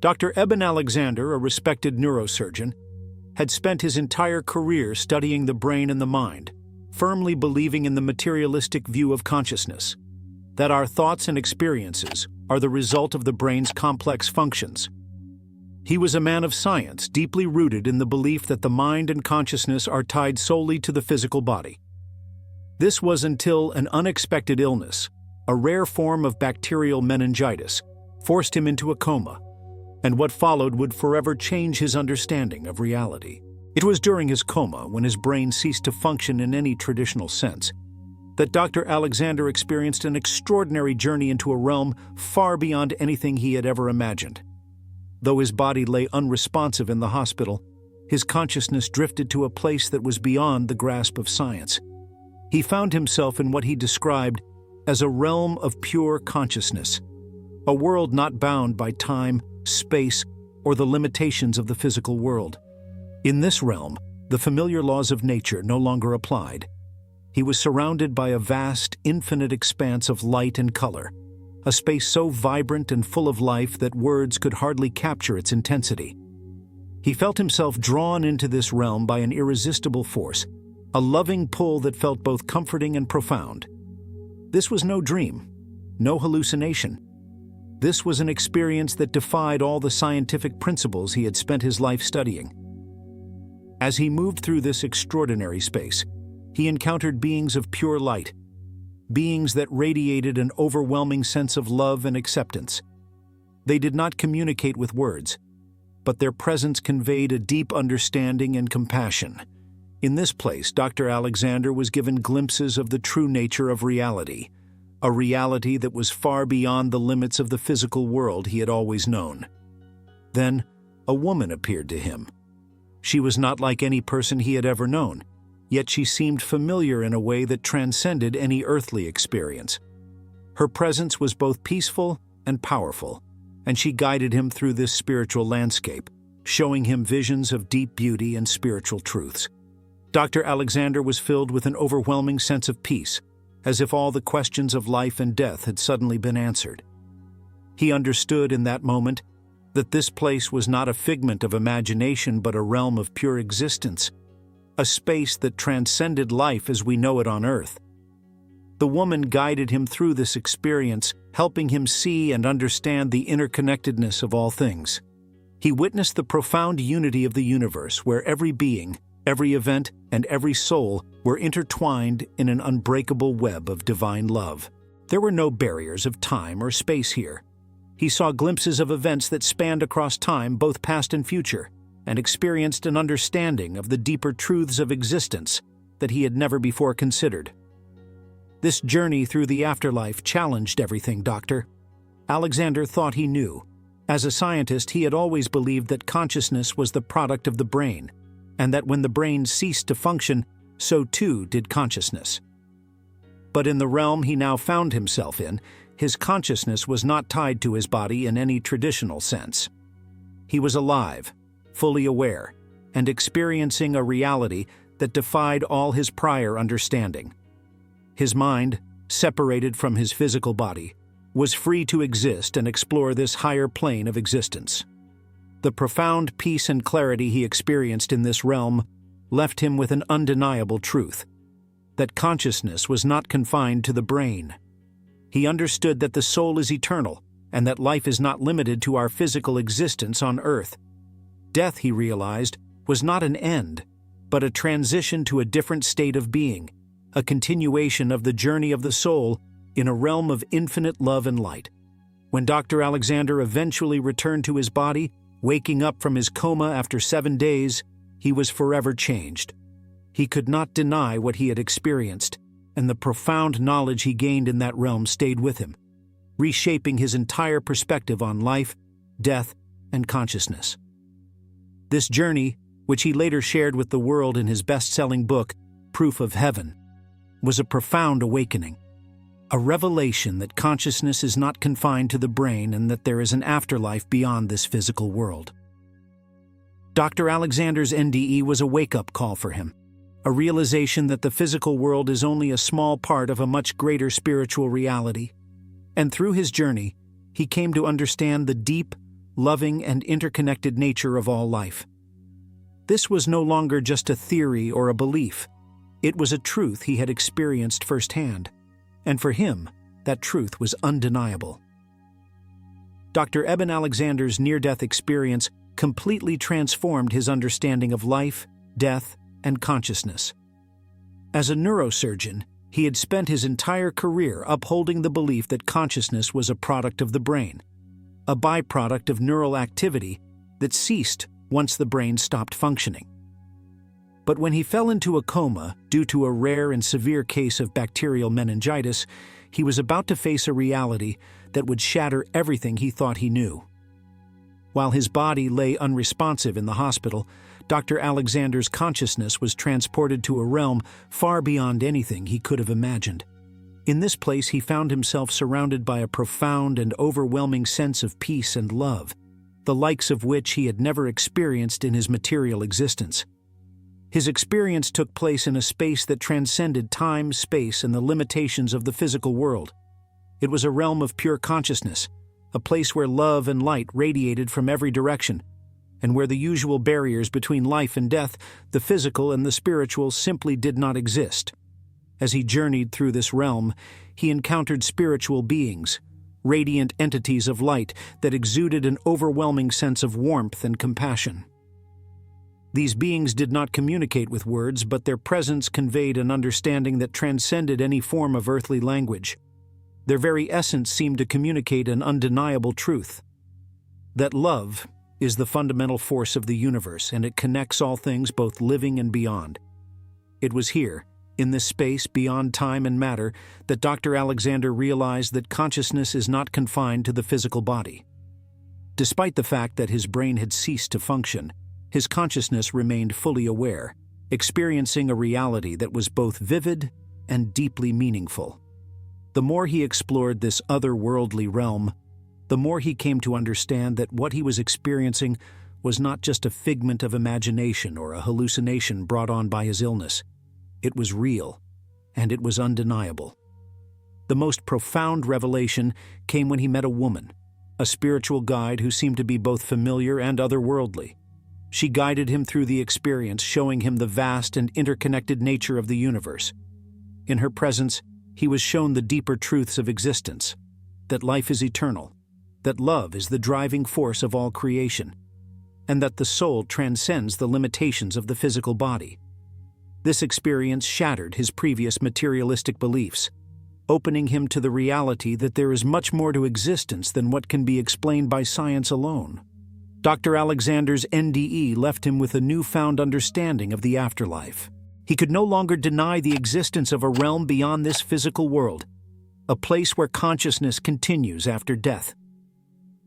Dr. Eben Alexander, a respected neurosurgeon, had spent his entire career studying the brain and the mind, firmly believing in the materialistic view of consciousness, that our thoughts and experiences are the result of the brain's complex functions. He was a man of science, deeply rooted in the belief that the mind and consciousness are tied solely to the physical body. This was until an unexpected illness, a rare form of bacterial meningitis, forced him into a coma, and what followed would forever change his understanding of reality. It was during his coma, when his brain ceased to function in any traditional sense, that Dr. Alexander experienced an extraordinary journey into a realm far beyond anything he had ever imagined. Though his body lay unresponsive in the hospital, his consciousness drifted to a place that was beyond the grasp of science. He found himself in what he described as a realm of pure consciousness, a world not bound by time, space, or the limitations of the physical world. In this realm, the familiar laws of nature no longer applied. He was surrounded by a vast, infinite expanse of light and color, a space so vibrant and full of life that words could hardly capture its intensity. He felt himself drawn into this realm by an irresistible force, a loving pull that felt both comforting and profound. This was no dream, no hallucination. This was an experience that defied all the scientific principles he had spent his life studying. As he moved through this extraordinary space, he encountered beings of pure light, beings that radiated an overwhelming sense of love and acceptance. They did not communicate with words, but their presence conveyed a deep understanding and compassion. In this place, Dr. Alexander was given glimpses of the true nature of reality, a reality that was far beyond the limits of the physical world he had always known. Then, a woman appeared to him. She was not like any person he had ever known, yet she seemed familiar in a way that transcended any earthly experience. Her presence was both peaceful and powerful, and she guided him through this spiritual landscape, showing him visions of deep beauty and spiritual truths. Dr. Alexander was filled with an overwhelming sense of peace, as if all the questions of life and death had suddenly been answered. He understood in that moment that this place was not a figment of imagination but a realm of pure existence, a space that transcended life as we know it on Earth. The woman guided him through this experience, helping him see and understand the interconnectedness of all things. He witnessed the profound unity of the universe, where every being, every event, and every soul were intertwined in an unbreakable web of divine love. There were no barriers of time or space here. He saw glimpses of events that spanned across time, both past and future, and experienced an understanding of the deeper truths of existence that he had never before considered. This journey through the afterlife challenged everything Dr. Alexander thought he knew. As a scientist, he had always believed that consciousness was the product of the brain, and that when the brain ceased to function, so too did consciousness. But in the realm he now found himself in, his consciousness was not tied to his body in any traditional sense. He was alive, fully aware, and experiencing a reality that defied all his prior understanding. His mind, separated from his physical body, was free to exist and explore this higher plane of existence. The profound peace and clarity he experienced in this realm left him with an undeniable truth, that consciousness was not confined to the brain. He understood that the soul is eternal, and that life is not limited to our physical existence on Earth. Death, he realized, was not an end, but a transition to a different state of being, a continuation of the journey of the soul in a realm of infinite love and light. When Dr. Alexander eventually returned to his body, waking up from his coma after 7 days, he was forever changed. He could not deny what he had experienced, and the profound knowledge he gained in that realm stayed with him, reshaping his entire perspective on life, death, and consciousness. This journey, which he later shared with the world in his best-selling book, Proof of Heaven, was a profound awakening, a revelation that consciousness is not confined to the brain and that there is an afterlife beyond this physical world. Dr. Alexander's NDE was a wake-up call for him, a realization that the physical world is only a small part of a much greater spiritual reality. And through his journey, he came to understand the deep, loving, and interconnected nature of all life. This was no longer just a theory or a belief. It was a truth he had experienced firsthand, and for him, that truth was undeniable. Dr. Eben Alexander's near-death experience completely transformed his understanding of life, death, and consciousness. As a neurosurgeon, he had spent his entire career upholding the belief that consciousness was a product of the brain, a byproduct of neural activity that ceased once the brain stopped functioning. But when he fell into a coma due to a rare and severe case of bacterial meningitis, he was about to face a reality that would shatter everything he thought he knew. While his body lay unresponsive in the hospital, Dr. Alexander's consciousness was transported to a realm far beyond anything he could have imagined. In this place, he found himself surrounded by a profound and overwhelming sense of peace and love, the likes of which he had never experienced in his material existence. His experience took place in a space that transcended time, space, and the limitations of the physical world. It was a realm of pure consciousness, a place where love and light radiated from every direction, and where the usual barriers between life and death, the physical and the spiritual, simply did not exist. As he journeyed through this realm, he encountered spiritual beings, radiant entities of light that exuded an overwhelming sense of warmth and compassion. These beings did not communicate with words, but their presence conveyed an understanding that transcended any form of earthly language. Their very essence seemed to communicate an undeniable truth: that love is the fundamental force of the universe, and it connects all things, both living and beyond. It was here, in this space beyond time and matter, that Dr. Alexander realized that consciousness is not confined to the physical body. Despite the fact that his brain had ceased to function, his consciousness remained fully aware, experiencing a reality that was both vivid and deeply meaningful. The more he explored this otherworldly realm, the more he came to understand that what he was experiencing was not just a figment of imagination or a hallucination brought on by his illness. It was real, and it was undeniable. The most profound revelation came when he met a woman, a spiritual guide who seemed to be both familiar and otherworldly. She guided him through the experience, showing him the vast and interconnected nature of the universe. In her presence, he was shown the deeper truths of existence: that life is eternal, that love is the driving force of all creation, and that the soul transcends the limitations of the physical body. This experience shattered his previous materialistic beliefs, opening him to the reality that there is much more to existence than what can be explained by science alone. Dr. Alexander's NDE left him with a newfound understanding of the afterlife. He could no longer deny the existence of a realm beyond this physical world, a place where consciousness continues after death.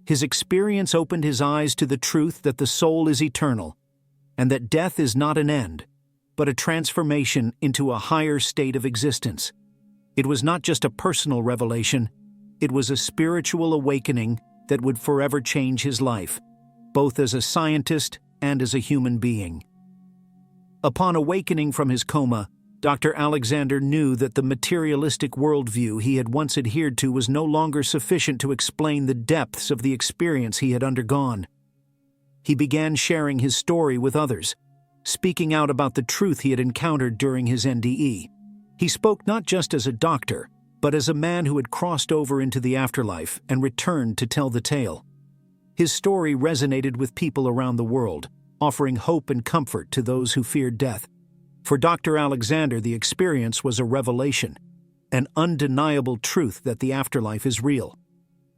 His experience opened his eyes to the truth that the soul is eternal, and that death is not an end, but a transformation into a higher state of existence. It was not just a personal revelation, it was a spiritual awakening that would forever change his life, both as a scientist and as a human being. Upon awakening from his coma, Dr. Alexander knew that the materialistic worldview he had once adhered to was no longer sufficient to explain the depths of the experience he had undergone. He began sharing his story with others, speaking out about the truth he had encountered during his NDE. He spoke not just as a doctor, but as a man who had crossed over into the afterlife and returned to tell the tale. His story resonated with people around the world, offering hope and comfort to those who feared death. For Dr. Alexander, the experience was a revelation, an undeniable truth that the afterlife is real,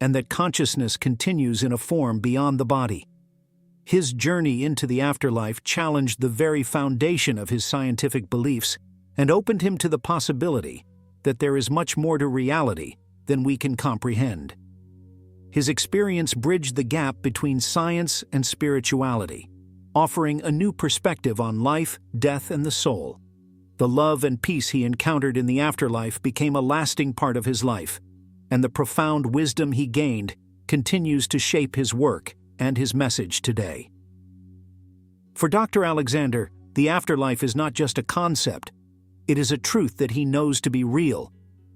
and that consciousness continues in a form beyond the body. His journey into the afterlife challenged the very foundation of his scientific beliefs and opened him to the possibility that there is much more to reality than we can comprehend. His experience bridged the gap between science and spirituality, offering a new perspective on life, death, and the soul. The love and peace he encountered in the afterlife became a lasting part of his life, and the profound wisdom he gained continues to shape his work and his message today. For Dr. Alexander, the afterlife is not just a concept, it is a truth that he knows to be real,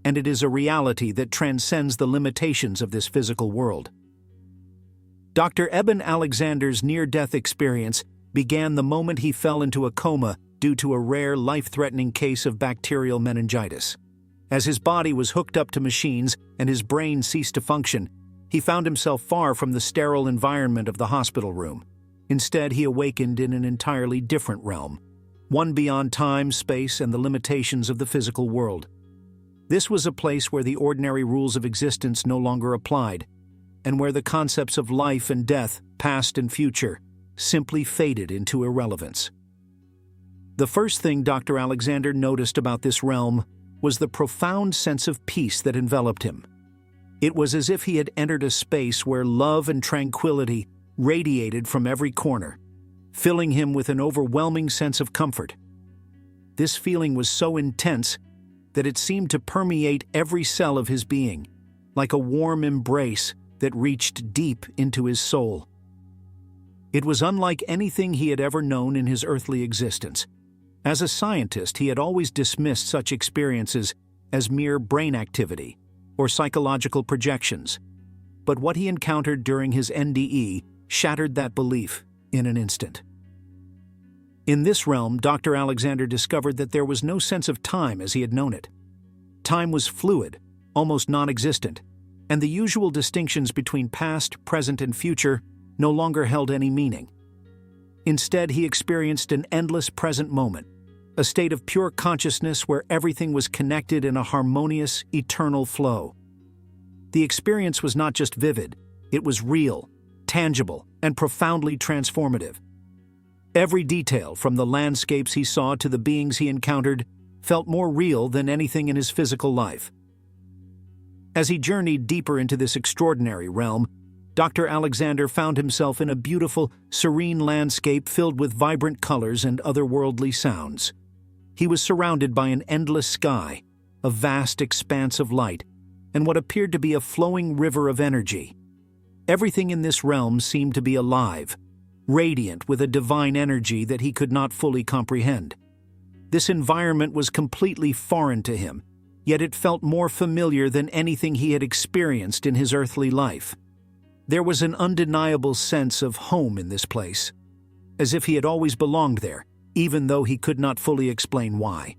and it is a reality that transcends the limitations of this physical world. Dr. Eben Alexander's near-death experience began the moment he fell into a coma due to a rare, life-threatening case of bacterial meningitis. As his body was hooked up to machines and his brain ceased to function, he found himself far from the sterile environment of the hospital room. Instead, he awakened in an entirely different realm, one beyond time, space, and the limitations of the physical world. This was a place where the ordinary rules of existence no longer applied, and where the concepts of life and death, past and future, simply faded into irrelevance. The first thing Dr. Alexander noticed about this realm was the profound sense of peace that enveloped him. It was as if he had entered a space where love and tranquility radiated from every corner, filling him with an overwhelming sense of comfort. This feeling was so intense that it seemed to permeate every cell of his being, like a warm embrace that reached deep into his soul. It was unlike anything he had ever known in his earthly existence. As a scientist, he had always dismissed such experiences as mere brain activity or psychological projections. But what he encountered during his NDE shattered that belief in an instant. In this realm, Dr. Alexander discovered that there was no sense of time as he had known it. Time was fluid, almost non-existent, and the usual distinctions between past, present, and future no longer held any meaning. Instead, he experienced an endless present moment, a state of pure consciousness where everything was connected in a harmonious, eternal flow. The experience was not just vivid, it was real, tangible, and profoundly transformative. Every detail, from the landscapes he saw to the beings he encountered, felt more real than anything in his physical life. As he journeyed deeper into this extraordinary realm, Dr. Alexander found himself in a beautiful, serene landscape filled with vibrant colors and otherworldly sounds. He was surrounded by an endless sky, a vast expanse of light, and what appeared to be a flowing river of energy. Everything in this realm seemed to be alive, radiant with a divine energy that he could not fully comprehend. This environment was completely foreign to him, yet it felt more familiar than anything he had experienced in his earthly life. There was an undeniable sense of home in this place, as if he had always belonged there, even though he could not fully explain why.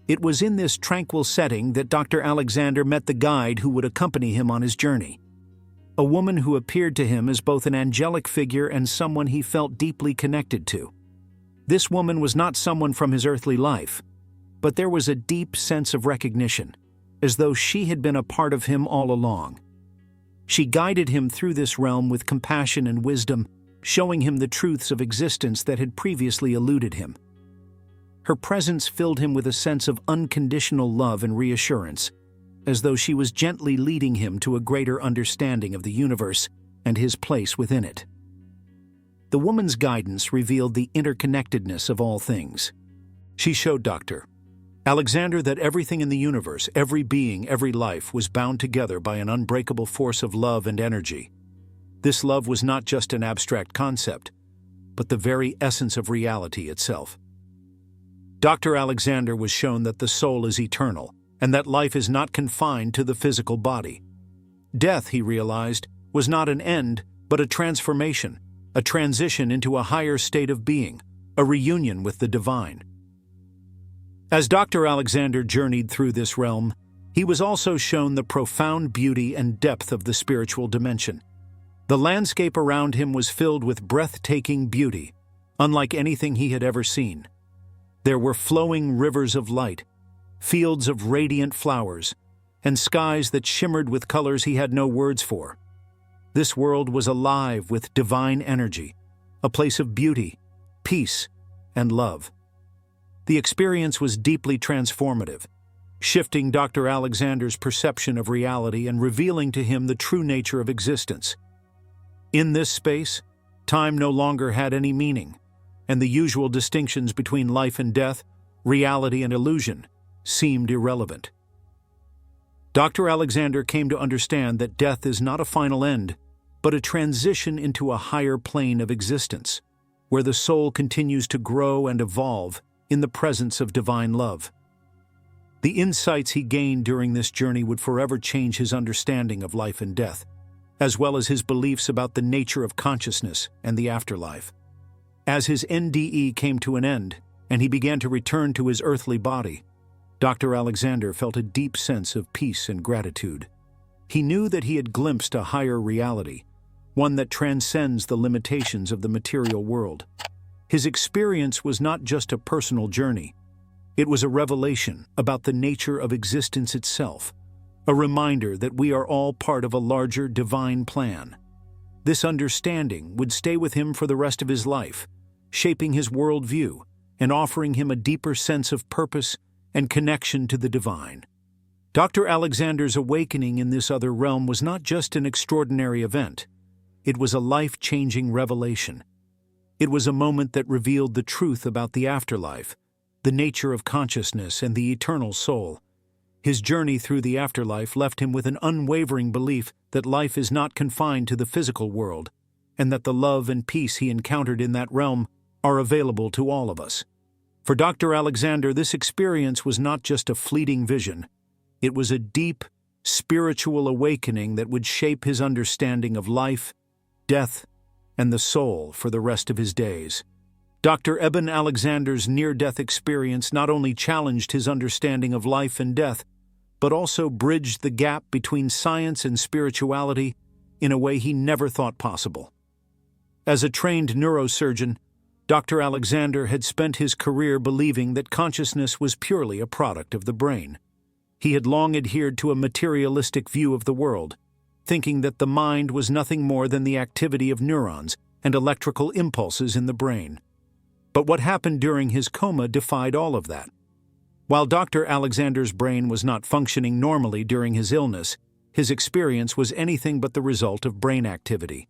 It was in this tranquil setting that Dr. Alexander met the guide who would accompany him on his journey. A woman who appeared to him as both an angelic figure and someone he felt deeply connected to. This woman was not someone from his earthly life, but there was a deep sense of recognition, as though she had been a part of him all along. She guided him through this realm with compassion and wisdom, showing him the truths of existence that had previously eluded him. Her presence filled him with a sense of unconditional love and reassurance, as though she was gently leading him to a greater understanding of the universe and his place within it. The woman's guidance revealed the interconnectedness of all things. She showed Dr. Alexander that everything in the universe, every being, every life, was bound together by an unbreakable force of love and energy. This love was not just an abstract concept, but the very essence of reality itself. Dr. Alexander was shown that the soul is eternal, and that life is not confined to the physical body. Death, he realized, was not an end, but a transformation, a transition into a higher state of being, a reunion with the divine. As Dr. Alexander journeyed through this realm, he was also shown the profound beauty and depth of the spiritual dimension. The landscape around him was filled with breathtaking beauty, unlike anything he had ever seen. There were flowing rivers of light, fields of radiant flowers, and skies that shimmered with colors he had no words for. This world was alive with divine energy, a place of beauty, peace, and love. The experience was deeply transformative, shifting Dr. Alexander's perception of reality and revealing to him the true nature of existence. In this space, time no longer had any meaning, and the usual distinctions between life and death, reality and illusion, seemed irrelevant. Dr. Alexander came to understand that death is not a final end, but a transition into a higher plane of existence, where the soul continues to grow and evolve in the presence of divine love. The insights he gained during this journey would forever change his understanding of life and death, as well as his beliefs about the nature of consciousness and the afterlife. As his NDE came to an end, and he began to return to his earthly body, Dr. Alexander felt a deep sense of peace and gratitude. He knew that he had glimpsed a higher reality, one that transcends the limitations of the material world. His experience was not just a personal journey. It was a revelation about the nature of existence itself, a reminder that we are all part of a larger divine plan. This understanding would stay with him for the rest of his life, shaping his worldview and offering him a deeper sense of purpose and connection to the divine. Dr. Alexander's awakening in this other realm was not just an extraordinary event. It was a life-changing revelation. It was a moment that revealed the truth about the afterlife, the nature of consciousness, and the eternal soul. His journey through the afterlife left him with an unwavering belief that life is not confined to the physical world, and that the love and peace he encountered in that realm are available to all of us. For Dr. Alexander, this experience was not just a fleeting vision. It was a deep, spiritual awakening that would shape his understanding of life, death, and the soul for the rest of his days. Dr. Eben Alexander's near-death experience not only challenged his understanding of life and death, but also bridged the gap between science and spirituality in a way he never thought possible. As a trained neurosurgeon, Dr. Alexander had spent his career believing that consciousness was purely a product of the brain. He had long adhered to a materialistic view of the world, thinking that the mind was nothing more than the activity of neurons and electrical impulses in the brain. But what happened during his coma defied all of that. While Dr. Alexander's brain was not functioning normally during his illness, his experience was anything but the result of brain activity.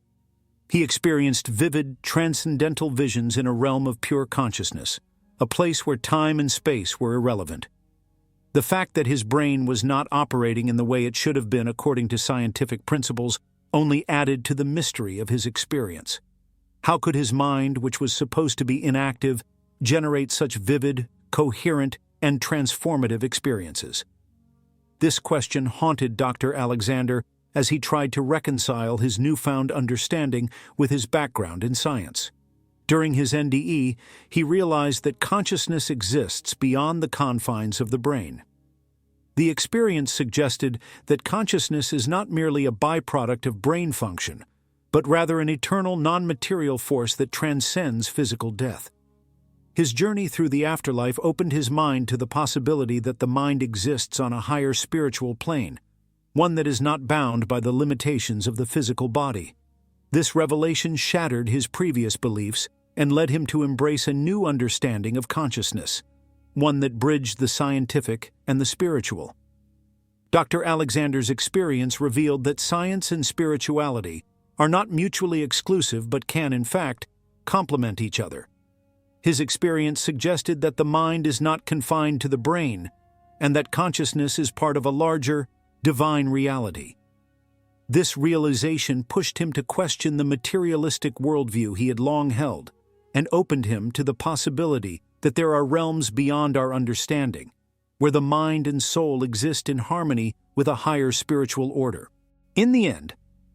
He experienced vivid, transcendental visions in a realm of pure consciousness, a place where time and space were irrelevant. The fact that his brain was not operating in the way it should have been according to scientific principles only added to the mystery of his experience. How could his mind, which was supposed to be inactive, generate such vivid, coherent, and transformative experiences? This question haunted Dr. Alexander as he tried to reconcile his newfound understanding with his background in science. During his NDE, he realized that consciousness exists beyond the confines of the brain. The experience suggested that consciousness is not merely a byproduct of brain function, but rather an eternal non-material force that transcends physical death. His journey through the afterlife opened his mind to the possibility that the mind exists on a higher spiritual plane, one that is not bound by the limitations of the physical body. This revelation shattered his previous beliefs and led him to embrace a new understanding of consciousness, one that bridged the scientific and the spiritual. Dr. Alexander's experience revealed that science and spirituality are not mutually exclusive but can, in fact, complement each other. His experience suggested that the mind is not confined to the brain, and that consciousness is part of a larger, divine reality. This realization pushed him to question the materialistic worldview he had long held, and opened him to the possibility that there are realms beyond our understanding, where the mind and soul exist in harmony with a higher spiritual order. In the end,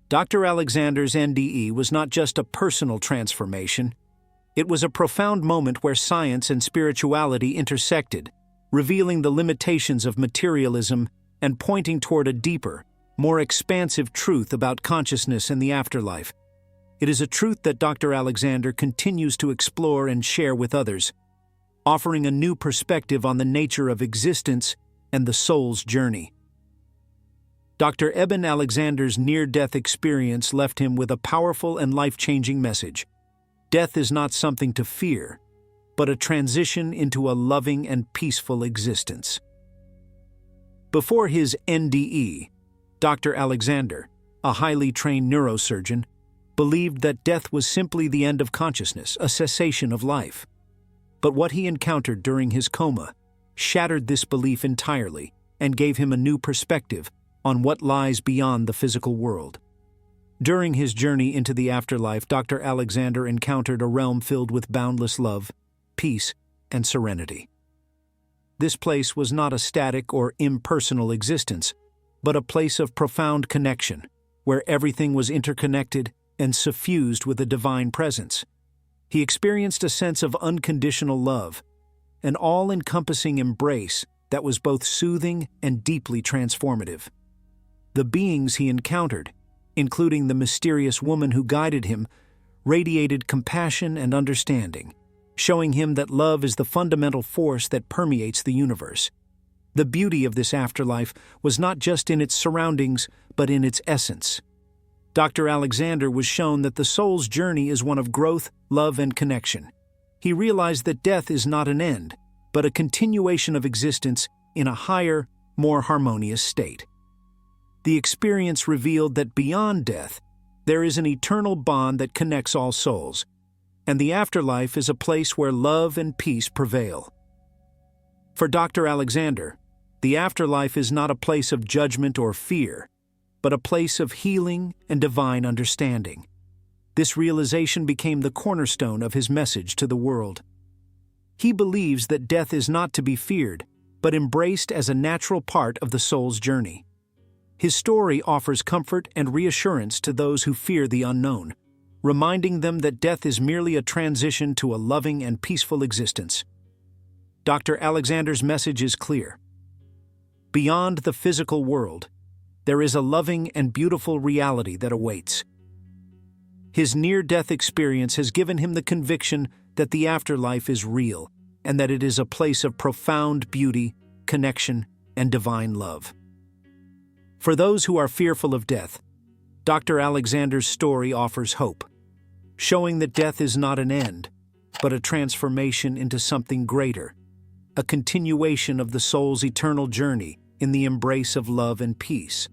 Dr. Alexander's NDE was not just a personal transformation. It was a profound moment where science and spirituality intersected, revealing the limitations of materialism and pointing toward a deeper, more expansive truth about consciousness and the afterlife. It is a truth that Dr. Alexander continues to explore and share with others, offering a new perspective on the nature of existence and the soul's journey. Dr. Eben Alexander's near-death experience left him with a powerful and life-changing message. Death is not something to fear, but a transition into a loving and peaceful existence. Before his NDE, Dr. Alexander, a highly trained neurosurgeon, believed that death was simply the end of consciousness, a cessation of life. But what he encountered during his coma shattered this belief entirely and gave him a new perspective on what lies beyond the physical world. During his journey into the afterlife, Dr. Alexander encountered a realm filled with boundless love, peace, and serenity. This place was not a static or impersonal existence, but a place of profound connection, where everything was interconnected and suffused with a divine presence. He experienced a sense of unconditional love, an all-encompassing embrace that was both soothing and deeply transformative. The beings he encountered, including the mysterious woman who guided him, radiated compassion and understanding, showing him that love is the fundamental force that permeates the universe. The beauty of this afterlife was not just in its surroundings, but in its essence. Dr. Alexander was shown that the soul's journey is one of growth, love, and connection. He realized that death is not an end, but a continuation of existence in a higher, more harmonious state. The experience revealed that beyond death, there is an eternal bond that connects all souls, and the afterlife is a place where love and peace prevail. For Dr. Alexander, the afterlife is not a place of judgment or fear, but a place of healing and divine understanding. This realization became the cornerstone of his message to the world. He believes that death is not to be feared, but embraced as a natural part of the soul's journey. His story offers comfort and reassurance to those who fear the unknown, reminding them that death is merely a transition to a loving and peaceful existence. Dr. Alexander's message is clear. Beyond the physical world, there is a loving and beautiful reality that awaits. His near-death experience has given him the conviction that the afterlife is real and that it is a place of profound beauty, connection, and divine love. For those who are fearful of death, Dr. Alexander's story offers hope, showing that death is not an end, but a transformation into something greater, a continuation of the soul's eternal journey in the embrace of love and peace.